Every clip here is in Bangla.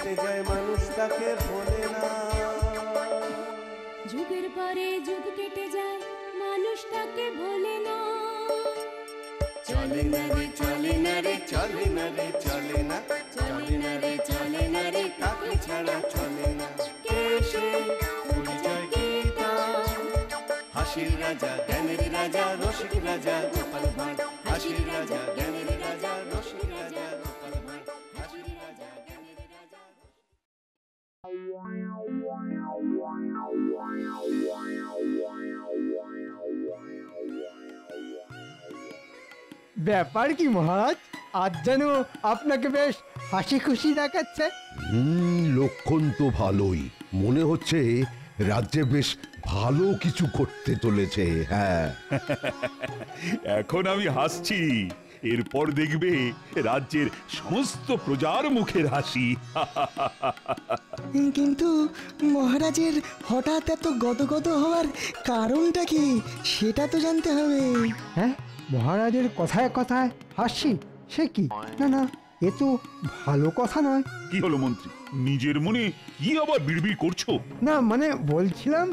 কেটে যায় মানুষ তাকে ভোলে না। যুগের পরে যুগ কেটে যায় মানুষ তাকে ভোলে না। চলে না রে চলে না রে চলে না রে চলে না, চলে না রে চলে না রে কাকে ছাড়া চলে না। কে সে পরিচয় কি তার? হাসির রাজা জ্ঞানের রাজা রসিক রাজা গোপাল ভাঁড়। হাসির রাজা জ্ঞানের রাজা রসিক রাজা গোপাল ভাঁড়। হাসির রাজা জ্ঞানের রাজা। ব্যাপার কি মহারাজ, আজ যেন আপনাকে বেশ হাসি খুশি দেখাচ্ছে। লক্ষণ তো ভালোই মনে হচ্ছে, রাজ্যে বেশ ভালো কিছু করতে চলেছে। হ্যাঁ, এখন আমি হাসছি, এরপর দেখবে রাজ্যের সমস্ত প্রজার মুখের হাসি। কিন্তু মহারাজের হঠাৎ এত গদগদ হওয়ার কারণটা কি সেটা তো জানতে হবে। হ্যাঁ, মহারাজের কথায় কথায় হাসি, সে কি? না না, এ তো ভালো কথা নয়। কি হলো মন্ত্রী, নিজের মনে কি আবার বিড়বিড় করছো? না মানে বলছিলাম,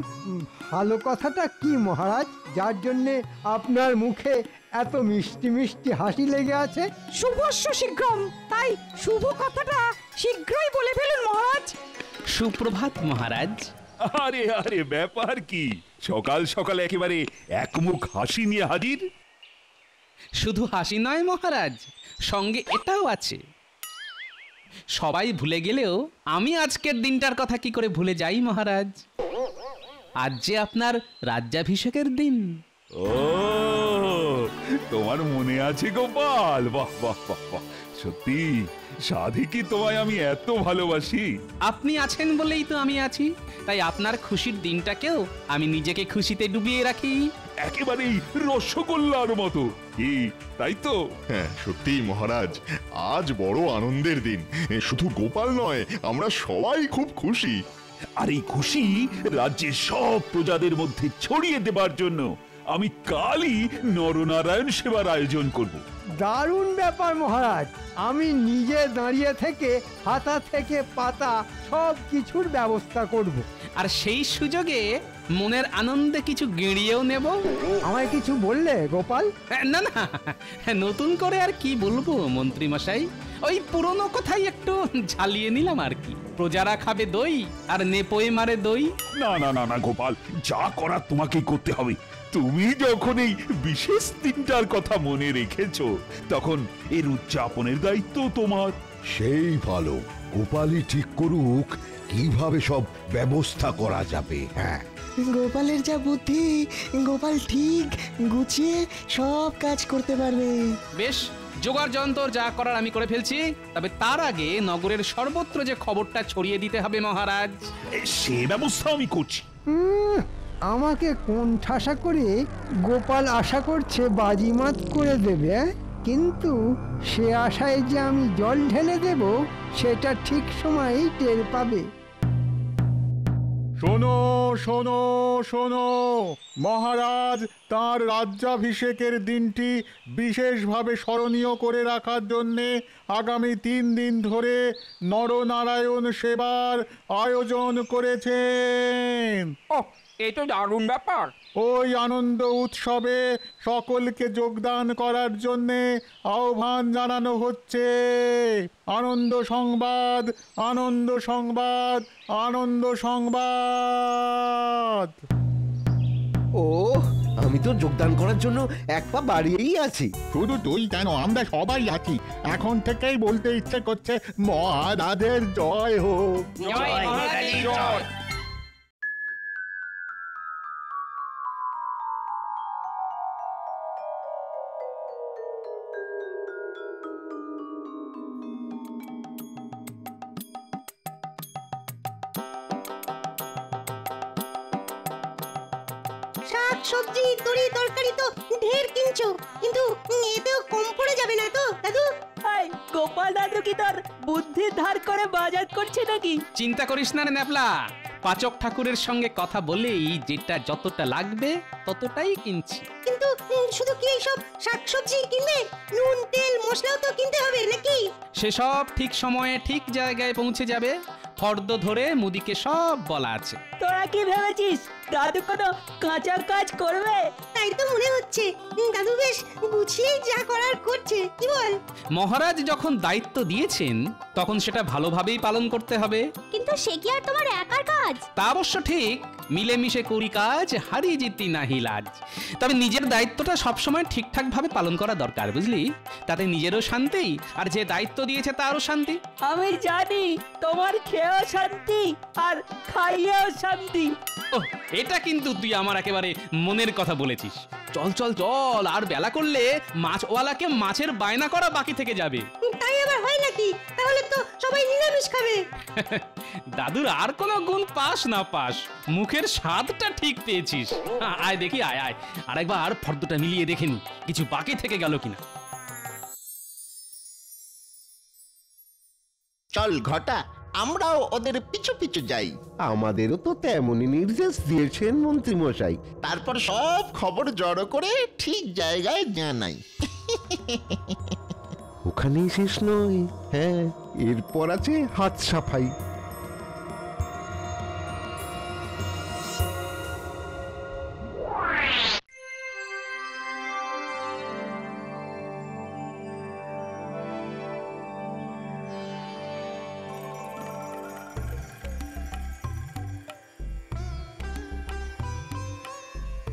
ভালো কথাটা কি মহারাজ, যার জন্যে আপনার মুখে এত মিষ্টি মিষ্টি হাসি লেগে আছে? শুভস্য শীঘ্রম, তাই শুভ কথাটা শীঘ্রই বলে ফেলুন মহারাজ। সুপ্রভাত মহারাজ। আরে আরে, ব্যাপার কি, সকাল সকাল একেবারে একমুখ হাসি নিয়ে হাজির? শুধু হাসি নয় মহারাজ, সঙ্গে এটাও আছে। সবাই ভুলে গেলেও আমি আজকের দিনটার কথা কি করে ভুলে যাই মহারাজ। আজ যে আপনার রাজ্যাভিষেকের দিন। ও, তোমার মনে আছে গোপাল? বাহ বাহ বাহ বাহ, সত্যি সাধে কি তোমায় আমি এত ভালোবাসি। আপনি আছেন বলেই তো আমি আছি, তাই আপনার খুশির দিনটাকেও আমি নিজেকে খুশিতে ডুবিয়ে রাখি। একেবারেই রসগোল্লার মতো, কি তাই তো? হ্যাঁ সত্যিই মহারাজ, আজ বড় আনন্দের দিন। শুধু গোপাল নয়, আমরা সবাই খুব খুশি। আর এই খুশি রাজ্যের সব প্রজাদের মধ্যে ছড়িয়ে দেবার জন্য আমি কালই নরনারায়ণ সেবার আয়োজন করব। দারুণ ব্যাপার মহারাজ, আমি নিজে দাঁড়িয়ে থেকে হাতা থেকে পাতা সব কিছুর ব্যবস্থা করব। আর সেই সুযোগে মনের আনন্দে কিছু গেঁড়িয়েও নেব। আমায় কিছু বললে গোপাল? না না, নতুন করে আর কি বলবো মন্ত্রী মশাই, ওই পুরনো কথাই একটু ঝালিয়ে নিলাম আর কি। প্রজারা খাবে দই আর নেপোয়ে মারে দই। না না না না গোপাল, যা করার তোমাকেই করতে হবে। তুমি যখন এই বিশেষ দিনটার কথা মনে রেখেছো, তখন এর উদযাপনের দায়িত্ব তোমার। সেই ভালো, গোপালই ঠিক করুক কিভাবে সব ব্যবস্থা করা যাবে। হ্যাঁ, গোপালের যা বুদ্ধি, গোপাল ঠিক গুছিয়ে সব কাজ করতে পারবে। বেশ, জোগাড় যন্তর যা করার আমি করে ফেলছি, তবে তার আগে নগরের সর্বত্র যে খবরটা ছড়িয়ে দিতে হবে মহারাজ। সে ব্যবস্থা আমি করছি। আমাকে কোন ঠাসা করে গোপাল আশা করছে বাজিমাত করে দেবে, কিন্তু সে আশায় যে আমি জল ঢেলে দেব সেটা ঠিক সময়েই টের পাবে। শোনো শোনো শোনো, মহারাজ তাঁর রাজ্যাভিষেকের দিনটি বিশেষভাবে স্মরণীয় করে রাখার জন্যে আগামী 3 দিন ধরে নরনারায়ণ সেবার আয়োজন করেছেন। ও, এই তো দারুণ ব্যাপার। ওই আনন্দ উৎসবে সকলকে যোগদান করার জন্যে আহ্বান জানানো হচ্ছে। আনন্দ সংবাদ, আনন্দ সংবাদ, আনন্দ সংবাদ। ও, আমি তো যোগদান করার জন্য এক পা বাড়িয়েই আছি। শুধু তুই কেন, আমরা সবাই আছি। এখন থেকেই বলতে ইচ্ছে করছে মহারাজের জয় হোক। জয় মহারাজের জয়। শাকসবজি তরি তরকারি তো ঢের কিনছো, কিন্তু এতেও কম পড়ে যাবে না তো দাদু? গোপাল দাদু কি তার বুদ্ধি ধার করে বাজার করছে নাকি? চিন্তা করিস না রে ন্যাপলা, পাচক ঠাকুরের সঙ্গে কথা বলেই যেটা যতটা লাগবে ততটাই কিনছি। কিন্তু শুধু কি এইসব শাকসবজি কিনবে? নুন তেল মশলাও তো কিনতে হবে নাকি? সেসব ঠিক সময়ে ঠিক জায়গায় পৌঁছে যাবে। ফর্দ ধরে মুদিকে সব বলা আছে। তোরা কি ভেবেছিস দাদু কোনো কাঁচা কাজ করবে? তাই তো মনে হচ্ছে দাদু বেশ গুছিয়ে যা করার করছে, কি বল? মহারাজ যখন দায়িত্ব দিয়েছেন তখন সেটা ভালোভাবেই পালন করতে হবে। কিন্তু সে কি আর তোমার একার কাজ? তা অবশ্য ঠিক, মিলেমিশে করি কাজ, হারি জিতি নাহি লাজ। তবে নিজের দায়িত্বটা সবসময় ঠিকঠাক ভাবে পালন করা দরকার, বুঝলি? তাতে নিজেরও শান্তি, আর যে দায়িত্ব দিয়েছে তারও শান্তি। আমি জানি তোমার খেয়েও শান্তি আর খাইয়েও শান্তি। ওহ, এটা কিন্তু তুই আমার একেবারে মনের কথা বলেছিস। চল চল চল, আর বেলা করলে মাছওয়ালাকে মাছের বায়না করা বাকি থেকে যাবে। তাই আবার হয় নাকি? তাহলে তো সবাই নিরামিষ খাবে। দাদুর আর কোনো গুণ পাস না পাস, মুখের স্বাদটা ঠিক পেয়েছিস। আয় দেখি, আয় আয়, আরেকবার ফর্দটা মিলিয়ে দেখে নি কিছু বাকি থেকে গেল কিনা। চল ঘটা, আমরাও ওদের পিছু পিছু যাই। আমাদেরও তো তেমনই নির্দেশ দিয়েছেন মন্ত্রী মশাই। তারপর সব খবর জড়ো করে ঠিক জায়গায় জানাই। ওখানেই শেষ নয়, হ্যাঁ, এরপর আছে হাত সাফাই।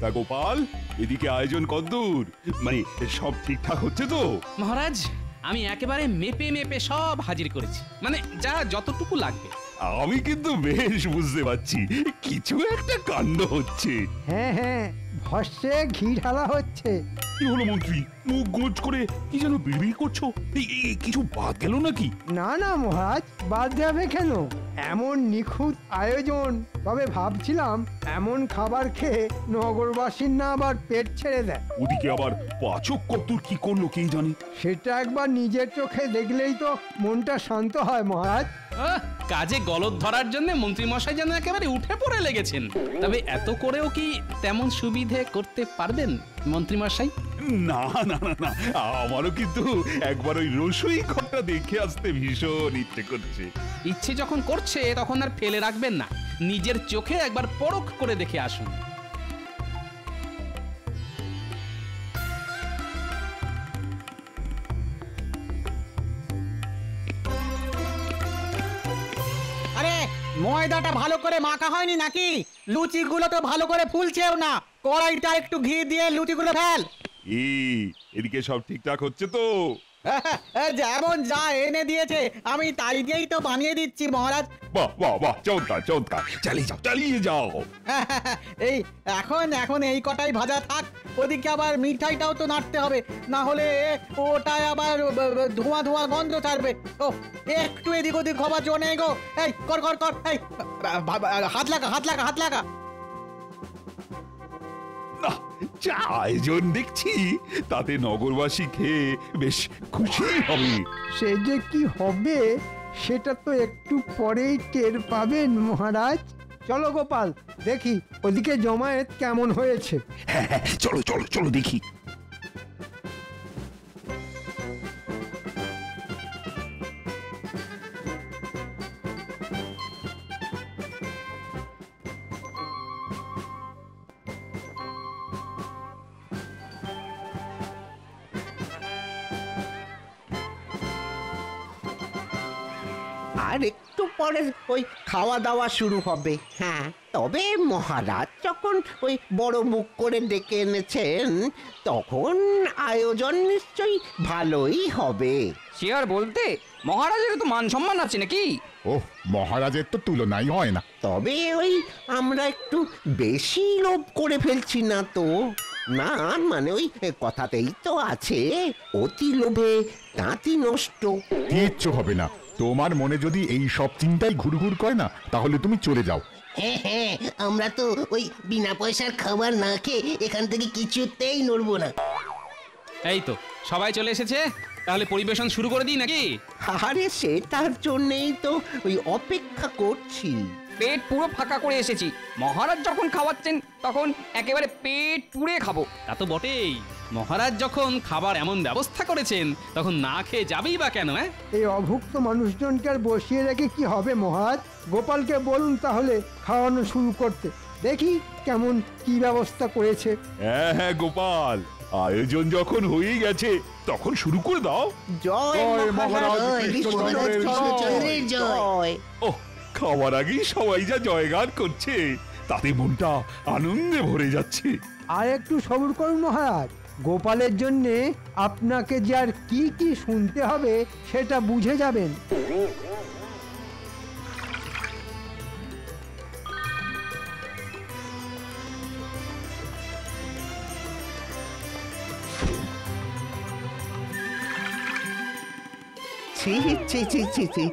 তা গোপাল, এদিকে আয়োজন কতদূর? মানে সব ঠিকঠাক হচ্ছে তো? মহারাজ, আমি একেবারে মেপে মেপে সব হাজির করেছি, মানে যা যতটুকু লাগবে। আমি কিন্তু বেশ বুঝতে পারছি কিছু একটা কাণ্ড হচ্ছে। হ্যাঁ হ্যাঁ, ভস্যে ঘি ঢালা হচ্ছে। কি হলো মন্ত্রী, মুখ গোজ করে কি যেন বিড়বিড় করছো? কিছু বাদ গেল নাকি? না না মহারাজ, বাদ যাবে কেন? এমন নিখুঁত আয়োজন, তবে ভাবছিলাম এমন খাবার খেয়ে নগরবাসীর না আবার পেট ছেড়ে দেয়। ওদিকে আবার পাচক কদ্দুর কি করলো কে জানে। সেটা একবার নিজের চোখে দেখলেই তো মনটা শান্ত হয় মহারাজ। কাজে গলদ ধরার জন্য মন্ত্রী মশাই যেন একেবারে উঠে পড়ে লেগেছেন। তবে এত করেও কি তেমন সুবিধে করতে পারবেন মন্ত্রী মশাই? না না না না, আমারও কিন্তু একবার ওই রসুই ঘরটা দেখে আসতে ভীষণ ইচ্ছে করছে। ইচ্ছে যখন করছে তখন আর ফেলে রাখবেন না, নিজের চোখে একবার পরখ করে দেখে আসুন। আরে ময়দাটা ভালো করে মাখা হয়নি নাকি? লুচিগুলো তো ভালো করে ফুলছেও না। কড়াইটা একটু ঘি দিয়ে লুচিগুলো ফেল। এদিকে সব ঠিকঠাক হচ্ছে তো? যেমন যা এনে দিয়েছে আমি তাই দিয়েই তো বানিয়ে দিচ্ছি মহারাজ। বাহ বাহ বাহ, চমৎকার চমৎকার, চালিয়ে যাও চালিয়ে যাও। এই এখন এই কটাই ভাজা থাক। ওদিকে আবার মিঠাইটাও তো নাড়তে হবে, না হলে ওটাই আবার ধোঁয়া ধোঁয়া গন্ধ ছাড়বে। ও একটু এদিক ওদিক হবার জন্য গো। এই কর কর কর, এই হাত লাগা হাত লাগা হাত লাগা। যা আয়োজন দেখছি তাতে নগরবাসী খেয়ে বেশ খুশি হবে। সে যে কি হবে সেটা তো একটু পরেই টের পাবেন মহারাজ। চলো গোপাল, দেখি ওদিকে জমায়েত কেমন হয়েছে। হ্যাঁ হ্যাঁ, চলো চলো চলো দেখি। আর একটু পরে ওই খাওয়া দাওয়া শুরু হবে। হ্যাঁ, তবে মহারাজ যখন ওই বড় মুখ করে ডেকে এনেছেন তখন আয়োজন নিশ্চয়ই ভালোই হবে। সে আর বলতে, মহারাজের তো মান সম্মান আছে নাকি? ওহ, মহারাজের তো তুলনাই হয় না। তবে ওই আমরা একটু বেশি লোভ করে ফেলছি না তো? না মানে ওই কথাতেই তো আছে, অতি লোভে তাঁতি নষ্ট। কিচ্ছু হবে না। তোমার মনে যদি এই সব চিন্তাই ঘুরঘুর করে না, তাহলে তুমি চলে যাও। হ্যাঁ হ্যাঁ, আমরা তো ওই বিনা পয়সার খাবার না খেয়ে এখান থেকে কিছুতেই নড়বো না। এই তো সবাই চলে এসেছে, তাহলে পরিবেশন শুরু করে দিই নাকি? আরে সে তার জন্যই তো ওই অপেক্ষা করছি। পেট পুরো ফাঁকা করে এসেছি। মহারাজ যখন খাওয়াচ্ছেন তখন একেবারে পেট পুড়ে খাবো। তা তো বটেই, মহারাজ যখন খাবার এমন ব্যবস্থা করেছেন তখন না খেয়ে যাবেই বা কেন? এই অভুক্ত মানুষজনকে আর বসিয়ে রেখে কি হবে মহারাজ? গোপালকে বলুন তাহলে খাওয়ানো শুরু করতে, দেখি কেমন কি ব্যবস্থা করেছে। হ্যাঁ হ্যাঁ গোপাল, আয়োজন যখন হয়েই গেছে তখন শুরু করে দাও। জয় মহারাজ কৃষ্ণচন্দ্রের জয়। ও, খাওয়ার আগেই সবাই যা জয়গান করছে তাতে মনটা আনন্দে ভরে যাচ্ছে। আর একটু সবুর করুন মহারাজ, গোপালের জন্যে আপনাকে যে আর কি কি শুনতে হবে সেটা বুঝে যাবেন। ছি ছি ছি ছি ছি,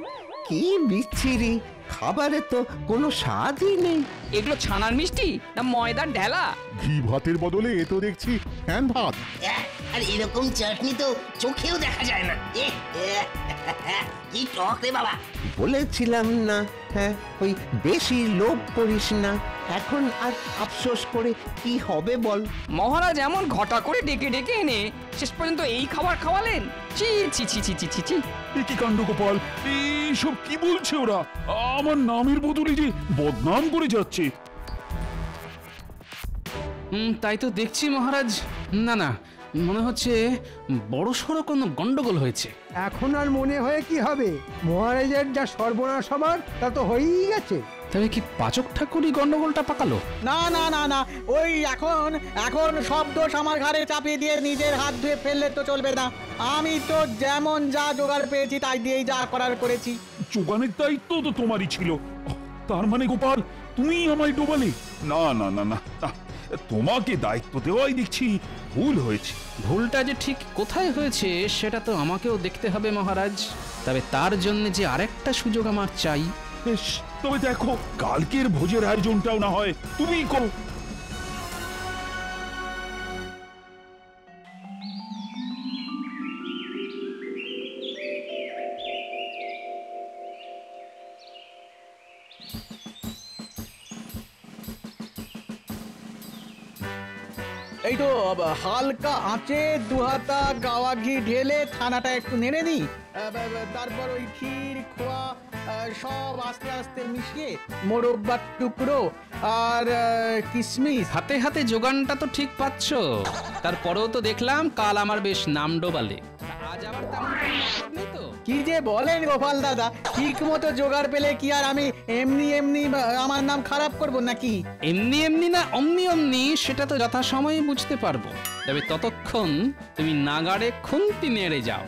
কি বিচ্ছিরি, খাবারে তো কোনো স্বাদই নেই। এগুলো ছানার মিষ্টি না ময়দার ঢেলা? ঘি ভাতের বদলে এ তো দেখছি ফ্যান ভাত। আর এরকম চাটনি তো চোখেও দেখা যায় না। কি টক রে বাবা। বলেছিলাম না, হ্যাঁ ওই বেশি লোভ করিস না, এখন আর আফসোস করে কি হবে বল। মহারাজ এমন ঘটা করে ডেকে ডেকে এনে শেষ পর্যন্ত এই খাবার খাওয়ালেন। ছি ছি ছি ছি ছি ছি ছি। কি কাণ্ড গোপাল, এইসব কি বলছে ওরা? আমার নামের বদলে যে বদনাম করে যাচ্ছে। তাই তো দেখছি মহারাজ। না না, মনে হচ্ছে বড়সড় কোনো গন্ডগোল হয়েছে। এখন আর মনে হয়ে কি হবে, মহারাজের যা সর্বনাশ হবার তা তো হয়েই গেছে। তবে কি পাচক ঠাকুরই গন্ডগোলটা পাকালো? না না না না, ওই এখন এখন সব দোষ আমার ঘাড়ে চাপিয়ে দিয়ে নিজের হাত ধুয়ে ফেললে তো চলবে না। আমি তো যেমন যা জোগাড় পেয়েছি তাই দিয়েই যা করার করেছি। যোগানের দায়িত্ব তো তোমারই ছিল। তার মানে গোপাল তুমি আমায় ডোবালে? না না না না, তোমাকে দায়িত্ব দেওয়াই দেখছি ভুল হয়েছে। ভুলটা যে ঠিক কোথায় হয়েছে সেটা তো আমাকেও দেখতে হবে মহারাজ। তবে তার জন্য যে আরেকটা সুযোগ আমার চাই। বেশ, তবে দেখো কালকের ভোজের আয়োজনটাও না হয় তুমিই করো। এই তো হালকা আঁচে দুহাতা গাওয়া ঘি ঢেলে ছানাটা একটু নেড়ে নিই, তারপর ওই ক্ষীর খোয়া সব আস্তে আস্তে মিশিয়ে মোরব্বার টুকরো আর কিশমিশ। হাতে হাতে যোগানটা তো ঠিক পাচ্ছ, তারপরেও তো দেখলাম কাল আমার বেশ নাম ডোবালে। আজ আবার তেমন নেই তো? কি যে বলেন গোপাল দাদা, ঠিক মতো জোগাড় পেলে কি আর আমি এমনি এমনি আমার নাম খারাপ করব নাকি? এমনি এমনি না অমনি অমনি সেটা তো যথাসময়ে বুঝতে পারবো। তবে ততক্ষণ তুমি নাগাড়ে খুন্তি নেড়ে যাও।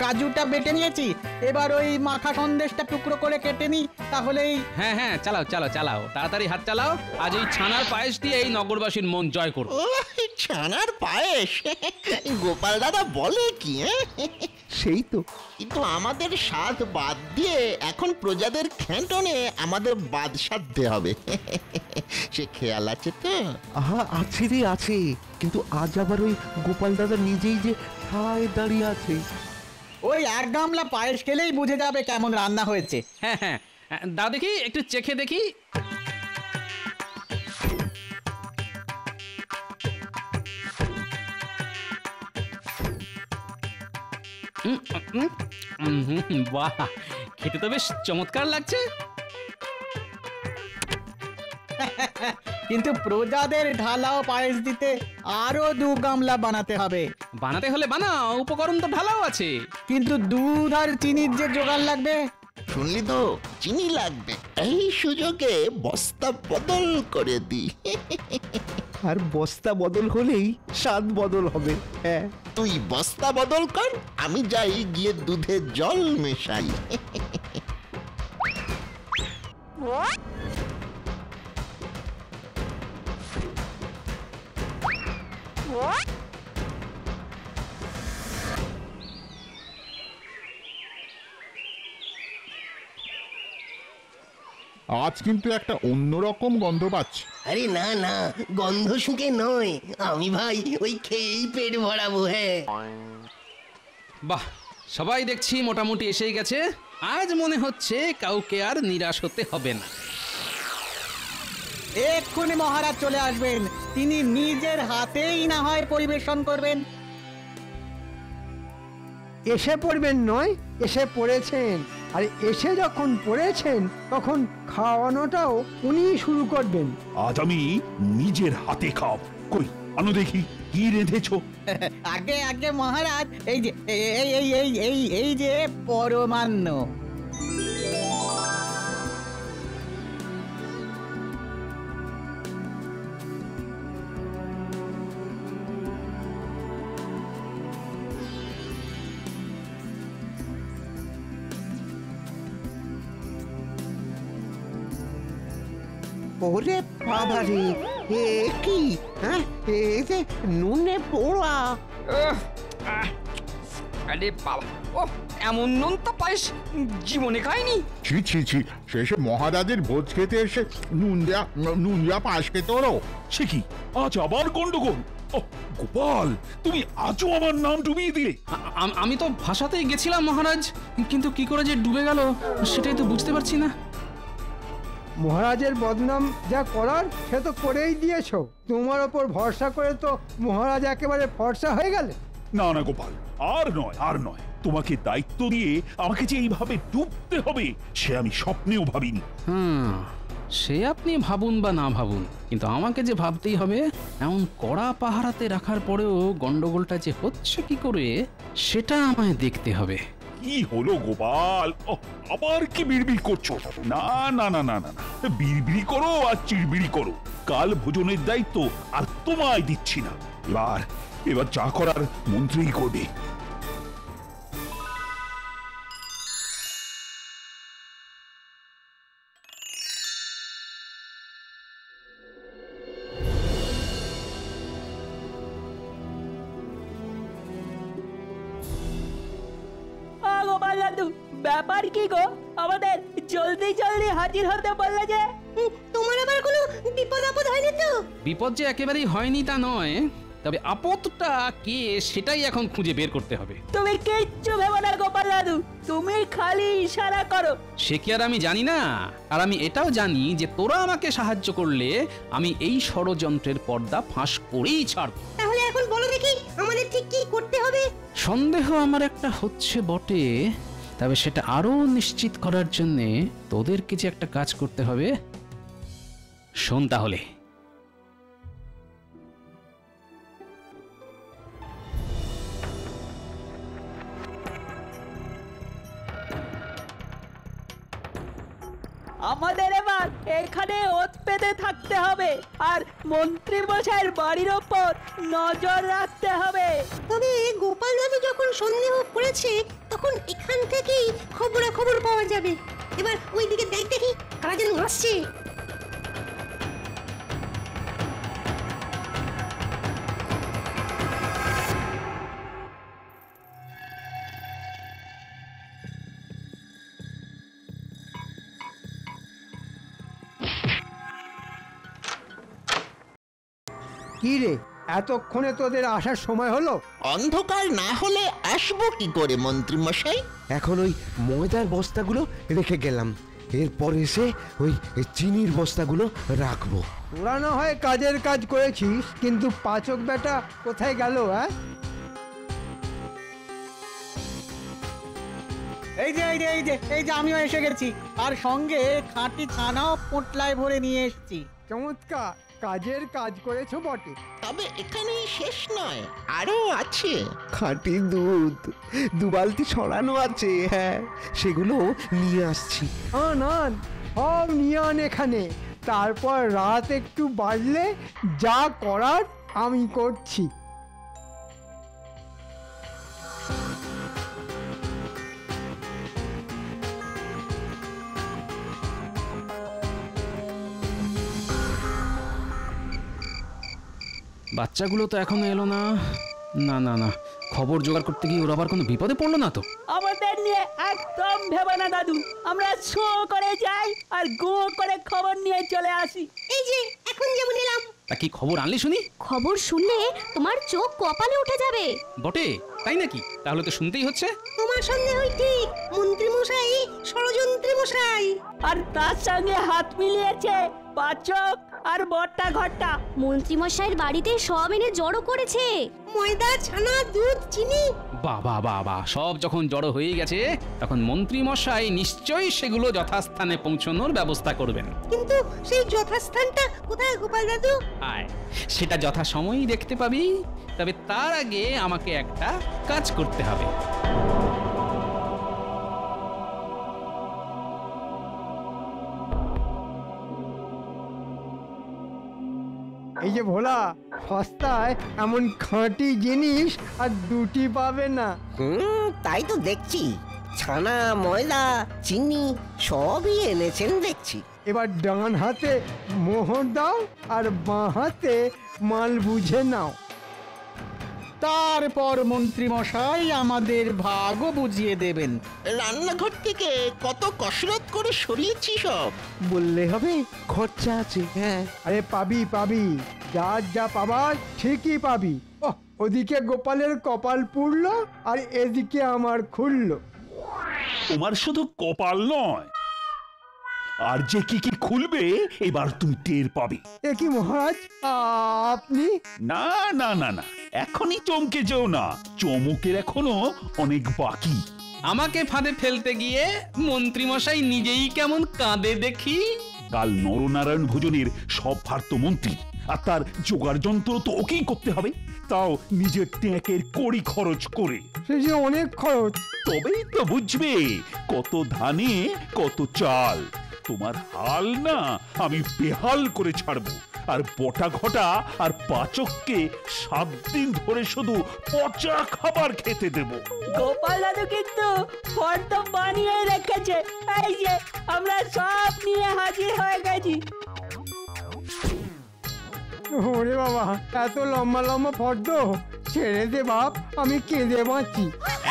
কাজুটা বেটে নিয়েছি, এবার ওই মাখা সন্দেশটা টুকরো করে কেটে নি, তাহলেই। হ্যাঁ হ্যাঁ, চালাও চালাও চালাও, তাড়াতাড়ি হাত চালাও। আজ এই ছানার পায়েস দিয়ে এই নগরবাসীর মন জয় করো। ছানার পায়েস? গোপাল দাদা বলে কি? সেই তো, কিন্তু আমাদের স্বাদ বাদ দিয়ে এখন প্রজাদের খেটনে আমাদের বাদ সাধতে হবে। সে খেয়াল আছে তো? আহা, আছে রে আছে, কিন্তু আজ আবার ওই গোপাল দাদা নিজেই যে ঠায় দাঁড়িয়ে আছে। ওই এক গামলা পায়েস খেলেই বুঝে যাবে কেমন রান্না হয়েছে। হ্যাঁ হ্যাঁ, দাও দেখি, একটু চেখে দেখি। বাহ, খেতে তো বেশ চমৎকার লাগছে। কিন্তু প্রজাদের ঢালাও পায়েস দিতে আরো 2 গামলা বানাতে হবে। বানাতে হলে বানাও, উপকরণ তো ঢালাও আছে। কিন্তু দুধ আর চিনির যে জোগাড় লাগবে। শুনলি তো, চিনি লাগবে। এই সুযোগে বস্তা বদল করে দি। আর বস্তা বদল হলেই স্বাদ বদল হবে। হ্যাঁ, তুই বস্তা বদল কর, আমি যাই গিয়ে দুধে জল মেশাই। আজ কিন্তু একটা অন্যরকম গন্ধ পাচ্ছি। আরে না না, গন্ধ শুকে নয়, আমি ভাই ওই খেয়েই পেট ভরাবো। হ্যাঁ বাহ, সবাই দেখছি মোটামুটি এসেই গেছে। আজ মনে হচ্ছে কাউকে আর নিরাশ হতে হবে না। এক্ষুনি মহারাজ চলে আসবেন, তিনি নিজের হাতেই না হয় পরিবেশন করবেন। এসে পড়বেন নয়, এসে পড়েছেন। আর এসে যখন পড়েছেন তখন খাওয়ানোটাও উনি শুরু করবেন। আজ আমি নিজের হাতে খাও। কই আনো দেখি কি রেঁধেছো। আগে আগে মহারাজ, এই যে এই যে পরমান্ন। ওরে বাবা রে, এ কি? হ্যাঁ, এই যে নুনে পোড়া। আরে বাবা, ও এমন নুন তো পায়েস জীবনে খাইনি। ছি ছি ছি, শেষে মহারাজের ভোজ খেতে এসে নুন দেয়া পাশ খেতে ওরও। সে কি আজ আবার গন্ডগোল? গোপাল, তুমি আজও আমার নাম ডুবিয়ে দিলে। আমি তো ভাষাতেই গেছিলাম মহারাজ, কিন্তু কি করে যে ডুবে গেল সেটাই তো বুঝতে পারছি না। মহারাজের বদনাম যা করার সে তো করেই দিয়েছো। তোমার ওপর ভরসা করে তো মহারাজ একেবারে ফর্সা হয়ে গেলে। না না গোপাল, আর নয় আর নয়। তোমাকে দায়িত্ব দিয়ে আমাকে যে এইভাবে ডুবতে হবে সে আমি স্বপ্নেও ভাবিনি। সে আপনি ভাবুন বা না ভাবুন, কিন্তু আমাকে যে ভাবতেই হবে। এমন কড়া পাহারাতে রাখার পরেও গন্ডগোলটা যে হচ্ছে কি করে সেটা আমায় দেখতে হবে। কি হলো গোপাল, আবার কি বিড়বিড় করছো? না না না না না, বিড়বিড়ি করো আর চিড়বিড়ি করো, কাল ভোজনের দায়িত্ব আর তোমায় দিচ্ছি না। এবার যা করার মন্ত্রীই করবে। ব্যাপার কি গো, আমাদের জলদি জলদি হাজির হতে বললে যে? তোমার আবার কোনো বিপদ আপদ হয়নি তো? বিপদ যে একেবারেই হয়নি তা নয়, তবে আপদটা কি সেটাই এখন খুঁজে বের করতে হবে। তুমি কিচ্ছু ভেবো না গোপাল দাদু, তুমি খালি ইশারা করো। সে কি আর আমি জানি না? আর আমি এটাও জানি যে তোরা আমাকে সাহায্য করলে আমি এই ষড়যন্ত্রের পর্দা ফাঁস করেই ছাড়ব। তাহলে এখন বলো দেখি আমাদের ঠিক কি করতে হবে? সন্দেহ আমার একটা হচ্ছে বটে, তবে সেটা আরো নিশ্চিত করার জন্য তোদেরকে যে একটা কাজ করতে হবে। শোন তাহলে। আমাদের এবার এখানে ওত পেতে থাকতে হবে আর মন্ত্রী মশাইয়ের বাড়ির ওপর নজর রাখতে হবে। তবে গোপাল দাদু যখন সন্দেহ করেছে তখন এখান থেকেই খবর পাওয়া যাবে। এবার ওইদিকে দেখি কারা যেন আসছে। কি রে, এতক্ষণে তোদের আসার সময় হলো? অন্ধকার না হলে আসবো কি করে মন্ত্রী মশাই? এখন ওই ময়দার বস্তাগুলো রেখে গেলাম, এরপর এসে ওই চিনির বস্তাগুলো রাখবো। তোরা না হয় কাজের কাজ করেছিস, কিন্তু পাচক বেটা কোথায় গেল? এই যে আমিও এসে গেছি, আর সঙ্গে খাঁটি ছানাও পোটলায় ভরে নিয়ে এসেছি। চমৎকার, কাজের কাজ করেছো বটে। তবে এখানেই শেষ নয়, আরো আছে। খাঁটি দুধ 2 বালতি ছড়ানো আছে, হ্যাঁ সেগুলো নিয়ে আসছি। আন সব নিয়ে আন এখানে, তারপর রাত একটু বাড়লে যা করার আমি করছি। বাচ্চাগুলো তো এখনো এলো না। না না না, খবর জোগাড় করতে গিয়ে ওরা আবার কোনো বিপদে পড়লো না তো? আমাদের নিয়ে একদম ভেবো না দাদু, আমরা শো করে যাই আর গো করে খবর নিয়ে চলে আসি। এই যে এখন যেমন এলাম। তা কি খবর আনলি শুনি? খবর শুনলে তোমার চোখ কপালে উঠে যাবে। বটে, তাই নাকি? তাহলে তো শুনতেই হচ্ছে। তোমার সন্দেহই ঠিক, মন্ত্রী মশাই ষড়যন্ত্রী মশাই। আর তার সঙ্গে হাত মিলিয়েছে পাচক আর বট্টা ঘট্টা। মন্ত্রী মশাইয়ের বাড়িতে সব এনে জড়ো করেছে, ময়দা, ছানা, দুধ, চিনি। বাবা বাবা, সব যখন জড়ো হয়ে গেছে তখন মন্ত্রী মশাই নিশ্চয়ই সেগুলো যথাস্থানে পৌঁছানোর ব্যবস্থা করবেন। কিন্তু সেই যথাস্থানটা কোথায় গোপাল দাদু? আয়, সেটা যথাসময়েই দেখতে পাবি। তবে তার আগে আমাকে একটা কাজ করতে হবে। এই যে ভোলা, সস্তায় এমন খাঁটি জিনিস আর দুটি পাবে না। তাই তো দেখছি, ছানা, ময়দা, চিনি সবই এনেছেন দেখছি। এবার ডান হাতে মোহর দাও আর বাঁ হাতে মাল বুঝে নাও। তারপর মন্ত্রী মশাই আমাদের ভাগও বুঝিয়ে দেবেন। রান্নাঘর থেকে কত কসরত করে সরিয়েছি সব। বললে হবে, খরচা আছে। হ্যাঁ, আরে পাবি পাবি, যার যা পাবার ঠিকই পাবি। ওদিকে গোপালের কপাল পুড়লো আর এদিকে আমার খুললো। তোমার শুধু কপাল নয়, আর যে কি কি খুলবে এবার তুমি টের পাবে। এ কি মহারাজ, আপনি? না না না না, এখনই চমকে যেও না, চমকের এখনো অনেক বাকি। আমাকে ফাঁদে ফেলতে গিয়ে মন্ত্রী মশাই নিজেই কেমন কাঁদে দেখি। কাল নরনারায়ণ ভোজনের সব ভার তো মন্ত্রী, আর তার জোগাড় যন্ত্র তো ওকেই করতে হবে, তাও নিজের ট্যাঁকের কড়ি খরচ করে। সে যে অনেক খরচ। তবেই তো বুঝবে কত ধানে কত চাল। তোমার হাল না আমি বেহাল করে ছাড়বো। আর বটা ঘটা আর পাচককে 7 দিন ধরে শুধু পচা খাবার খেতে দেব। গোপাল দাদু কিন্তু ফর্দ বানিয়ে রেখেছে। এই যে আমরা সব নিয়ে হাজির হয়ে গেছি। ওরে বাবা, এত লম্বা লম্বা ফর্দ, ছেড়ে দে বাপ, আমি কেঁদে বাঁচি।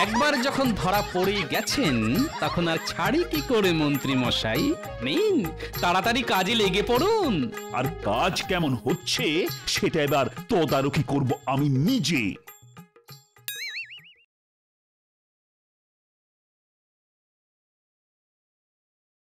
একবার যখন ধরা পড়ে গেছেন তখন আর ছাড়ি কি করে মন্ত্রী মশাই? নিন, তাড়াতাড়ি কাজে লেগে পড়ুন। আর কাজ কেমন হচ্ছে সেটা এবার তদারকি করব আমি নিজে।